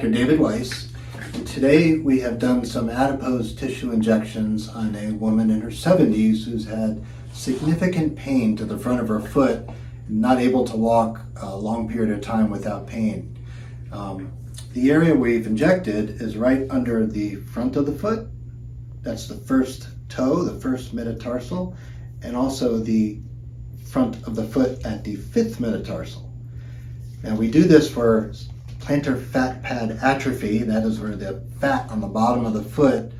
Dr. David Weiss. And today we have done some adipose tissue injections on a woman in her 70s who's had significant pain to the front of her foot, not able to walk a long period of time without pain. The area we've injected is right under the front of the foot. That's the first toe, the first metatarsal, and also the front of the foot at the fifth metatarsal. Now we do this for plantar fat pad atrophy. That is where the fat on the bottom of the foot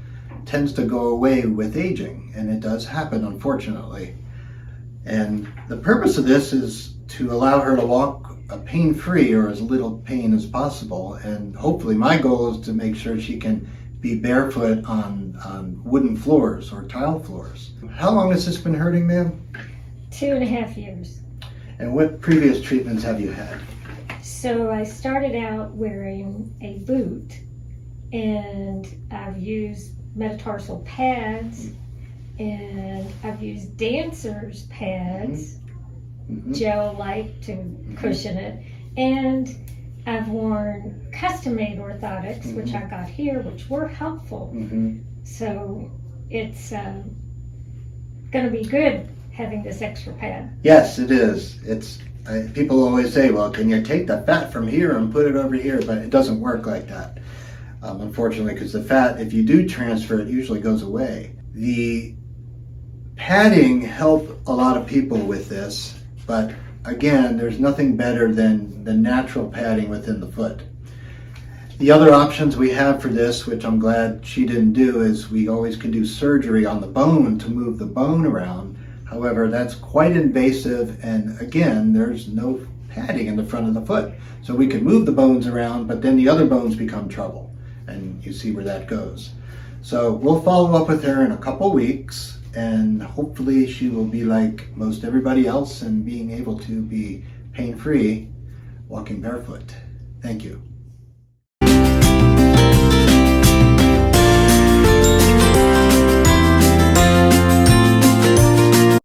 tends to go away with aging, and it does happen, unfortunately. And the purpose of this is to allow her to walk pain-free, or as little pain as possible. And hopefully my goal is to make sure she can be barefoot on wooden floors or tile floors. How long has this been hurting, ma'am? 2.5 years. And what previous treatments have you had? So I started out wearing a boot, and I've used metatarsal pads, and I've used dancers pads, gel-like to cushion it, and I've worn custom-made orthotics, which I got here, which were helpful. So it's going to be good having this extra pad. Yes, it is. People always say, well, can you take the fat from here and put it over here? But it doesn't work like that, unfortunately, because the fat, if you do transfer, it usually goes away. The padding help a lot of people with this, but again, there's nothing better than the natural padding within the foot. The other options we have for this, which I'm glad she didn't do, is we always can do surgery on the bone to move the bone around. However, that's quite invasive, and again, there's no padding in the front of the foot. So we can move the bones around, but then the other bones become trouble, and you see where that goes. So we'll follow up with her in a couple weeks, and hopefully she will be like most everybody else and being able to be pain-free walking barefoot. Thank you.